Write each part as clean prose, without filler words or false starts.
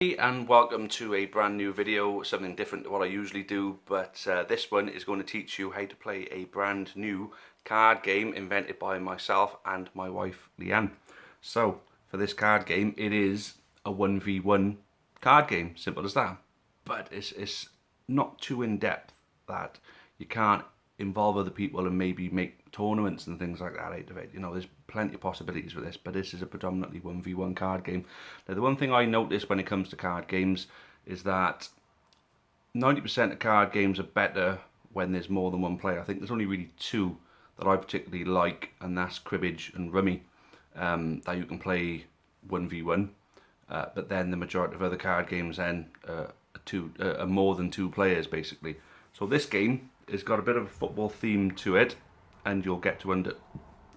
And welcome to a brand new video, something different to what I usually do, but this one is going to teach you how to play a brand new card game invented by myself and my wife Leanne. So for this card game, it is a 1v1 card game, simple as that, but it's not too in depth that you can't involve other people and maybe make tournaments and things like that out of it. You know, there's plenty of possibilities with this, but this is a predominantly 1v1 card game. Now, the one thing I notice when it comes to card games is that 90% of card games are better when there's more than one player. I think there's only really two that I particularly like, and that's cribbage and rummy, that you can play 1v1. But then the majority of other card games then are more than two players, basically. So this game has got a bit of a football theme to it, and you'll get to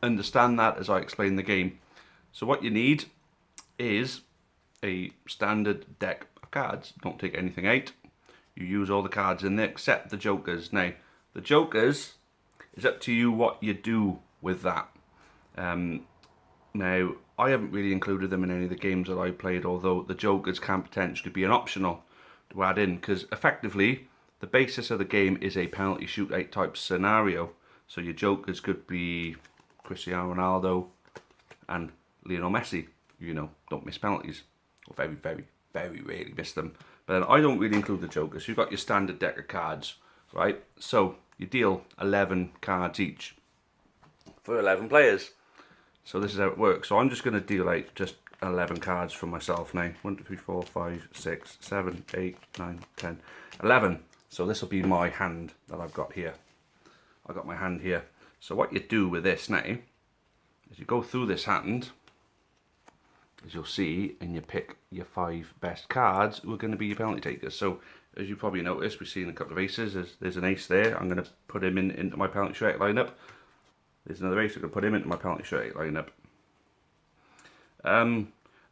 understand that as I explain the game. So what you need is a standard deck of cards. Don't take anything out. You use all the cards in there except the jokers. Now, the jokers, is up to you what you do with that. Now, I haven't really included them in any of the games that I played, although the jokers can potentially be an optional to add in, because effectively the basis of the game is a penalty shootout type scenario. So your jokers could be Cristiano Ronaldo and Lionel Messi. You know, don't miss penalties, or very, very, very rarely miss them. But then I don't really include the jokers. You've got your standard deck of cards, right? So you deal 11 cards each for 11 players. So this is how it works. So I'm just going to deal out just 11 cards from myself now. 1, 2, 3, 4, 5, 6, 7, 8, 9, 10, 11. So this will be my hand that I've got here. I've got my hand here. So what you do with this now is you go through this hand, as you'll see, and you pick your 5 best cards who are going to be your penalty takers. So as you probably noticed, we've seen a couple of aces. There's an ace there. I'm going to put him into my penalty shootout lineup. There's another ace. I'm going to put him into my penalty shootout lineup.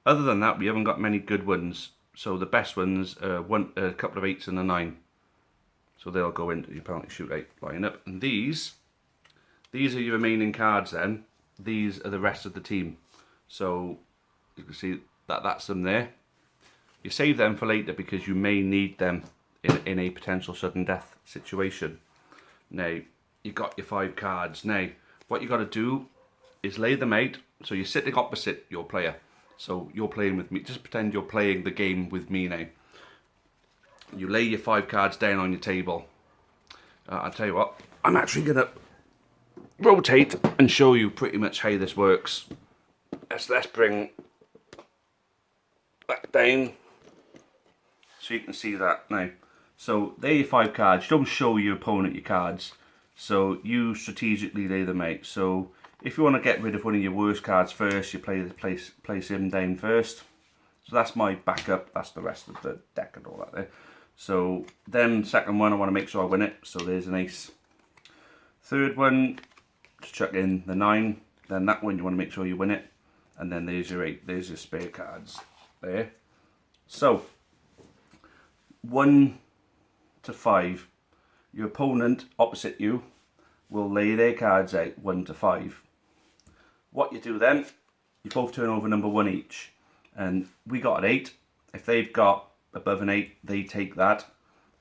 Other than that, we haven't got many good ones. So the best ones are a couple of 8s and a 9. So they'll go into your penalty shootout lineup. And these are your remaining cards then. These are the rest of the team. So you can see that that's them there. You save them for later because you may need them in a potential sudden death situation. Now, you've got your 5 cards. Now, what you've got to do is lay them out. So you're sitting opposite your player. So you're playing with me. Just pretend you're playing the game with me now. You lay your 5 cards down on your table. I'll tell you what, I'm actually going to rotate and show you pretty much how this works. Let's bring that down so you can see that now. So there are your 5 cards. You don't show your opponent your cards. So you strategically lay them out. So if you want to get rid of one of your worst cards first, you place him down first. So that's my backup. That's the rest of the deck and all that there. So then second one, I want to make sure I win it. So there's an ace. Third one, just chuck in the 9. Then that one, you want to make sure you win it. And then there's your 8. There's your spare cards there. So 1 to 5. Your opponent opposite you will lay their cards out 1 to 5. What you do then, you both turn over number 1 each. And we got an 8. If they've got above an 8, they take that,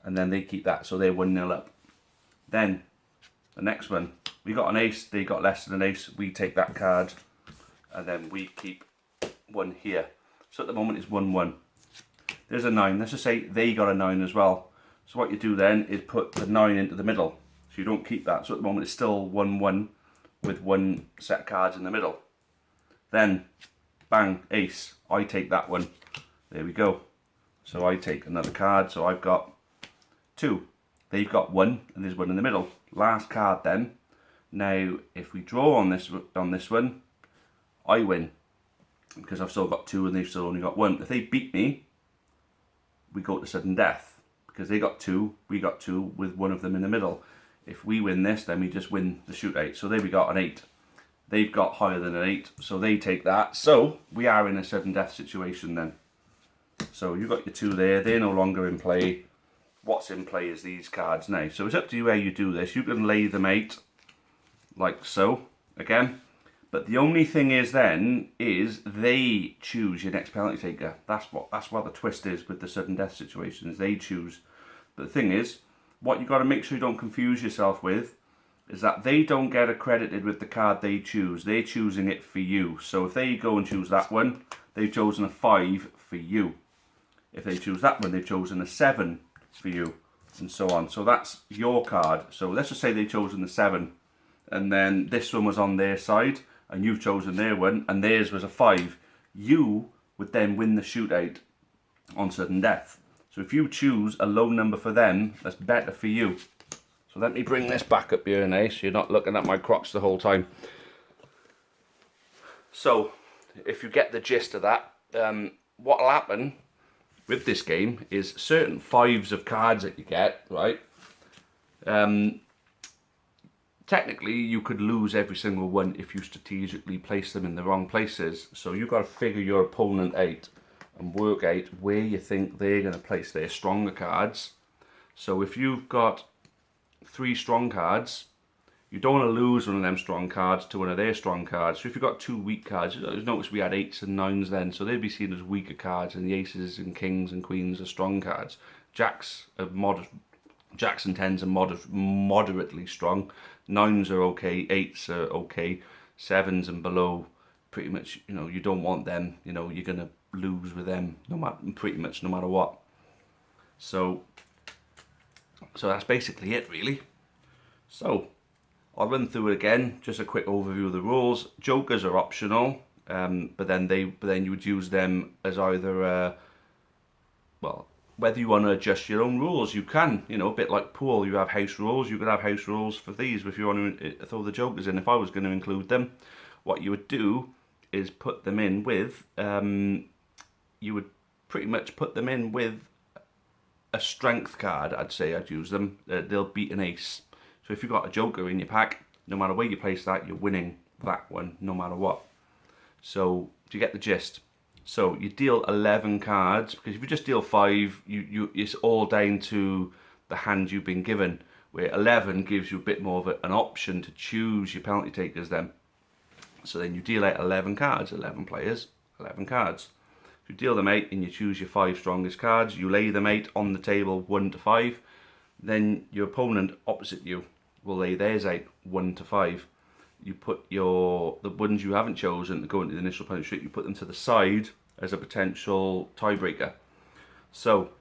and then they keep that, so they're 1-0 up. Then the next one, we got an ace, they got less than an ace, we take that card, and then we keep 1 here. So at the moment it's 1-1. There's a 9. Let's just say they got a 9 as well. So what you do then is put the 9 into the middle, so you don't keep that. So at the moment it's still 1-1 with 1 set of cards in the middle. Then bang, ace, I take that one. There we go. So I take another card, so I've got 2. They've got 1, and there's 1 in the middle. Last card then. Now, if we draw on this one, I win. Because I've still got 2 and they've still only got 1. If they beat me, we go to sudden death. Because they got 2, we got 2 with 1 of them in the middle. If we win this, then we just win the shootout. So there we got an 8. They've got higher than an 8, so they take that. So we are in a sudden death situation then. So you've got your 2 there, they're no longer in play. What's in play is these cards now. So it's up to you how you do this. You can lay them out like so. Again, But the only thing is then, is they choose your next penalty taker. That's what the twist is with the sudden death situations. They choose. But the thing is, what you got to make sure you don't confuse yourself with is that they don't get accredited with the card they choose. They're choosing it for you. So if they go and choose that one, they've chosen a 5 for you. If they choose that one, they've chosen a 7 for you, and so on. So that's your card. So let's just say they've chosen the 7, and then this one was on their side, and you've chosen their one, and theirs was a 5. You would then win the shootout on sudden death. So if you choose a low number for them, that's better for you. So let me bring this back up here now, so you're not looking at my crotch the whole time. So, if you get the gist of that, what will happen with this game is certain 5s of cards that you get, right? Technically, you could lose every single one if you strategically place them in the wrong places. So you've got to figure your opponent out and work out where you think they're going to place their stronger cards. So if you've got 3 strong cards, you don't want to lose one of them strong cards to one of their strong cards. So if you've got 2 weak cards, notice we had 8s and 9s then, so they'd be seen as weaker cards, and the aces and kings and queens are strong cards. Jacks and 10s are moderately strong. 9s are okay, 8s are okay, 7s and below, pretty much, you don't want them. You're going to lose with them pretty much no matter what. So that's basically it, really. So I'll run through it again, just a quick overview of the rules. Jokers are optional, but then you would use them as either, whether you want to adjust your own rules, you can. A bit like pool, you have house rules. You could have house rules for these if you want to throw the jokers in. If I was going to include them, what you would do is put them in with, you would pretty much put them in with a strength card. I'd say I'd use them. They'll beat an ace. So if you've got a joker in your pack, no matter where you place that, you're winning that one, no matter what. So, do you get the gist? So, you deal 11 cards, because if you just deal 5, it's all down to the hand you've been given, where 11 gives you a bit more of an option to choose your penalty takers then. So then you deal out 11 cards, 11 players, 11 cards. If you deal them out and you choose your 5 strongest cards, you lay them out on the table 1 to 5, then your opponent opposite you will lay theirs out 1 to 5. You put the ones you haven't chosen to go into the initial penalty streak, you put them to the side as a potential tiebreaker. So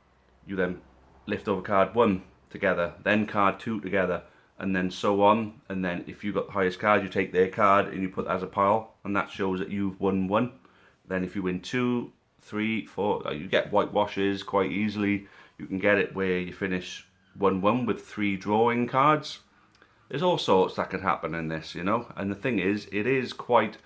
you then lift over card 1 together, then card 2 together, and then so on. And then if you got the highest card, you take their card and you put that as a pile, and that shows that you've won 1. Then if you win 2, 3, 4, you get whitewashes quite easily. You can get it where you finish 1-1 with 3 drawing cards. There's all sorts that could happen in this, and the thing is, it is quite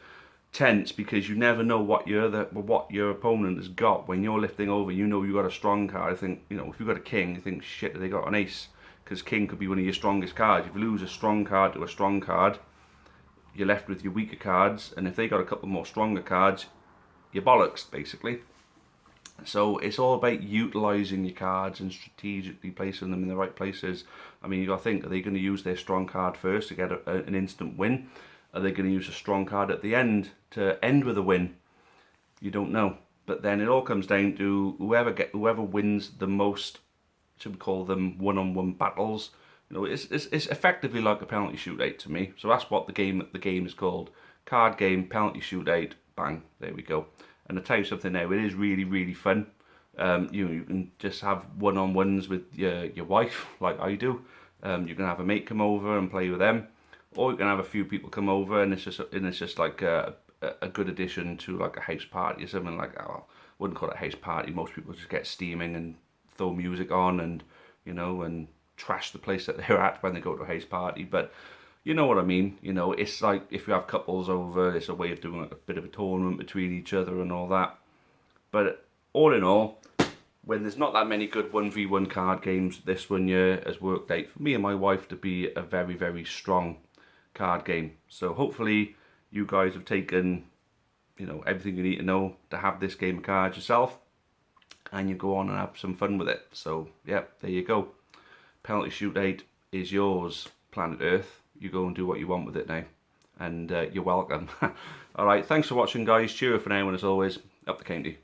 tense, because you never know what your opponent has got. When you're lifting over, you got a strong card. I think, if you've got a king, you think, shit, they got an ace, because king could be one of your strongest cards. If you lose a strong card to a strong card, you're left with your weaker cards, and if they got a couple more stronger cards, you're bollocks, basically. So it's all about utilising your cards and strategically placing them in the right places. I mean, you got to think, are they going to use their strong card first to get an instant win? Are they going to use a strong card at the end to end with a win? You don't know. But then it all comes down to whoever wins the most, should we call them one-on-one battles. It's effectively like a penalty shootout to me. So that's what the game is called. Card game, penalty shootout, bang, there we go. And I'll tell you something now, it is really, really fun. You can just have one-on-ones with your wife, like I do. You can have a mate come over and play with them, or you can have a few people come over, and it's just like a good addition to like a house party or something like that. Well, I wouldn't call it a house party. Most people just get steaming and throw music on, and and trash the place that they're at when they go to a house party. But you know what I mean. It's like if you have couples over, it's a way of doing like a bit of a tournament between each other and all that. But all in all, when there's not that many good 1v1 card games, this one here has worked out for me and my wife to be a very, very strong card game. So hopefully you guys have taken, everything you need to know to have this game of cards yourself, and you go on and have some fun with it. So yeah, there you go. Penalty Shootout is yours, Planet Earth. You go and do what you want with it now. and you're welcome. Alright, thanks for watching guys, cheerio for now, and as always, up the county.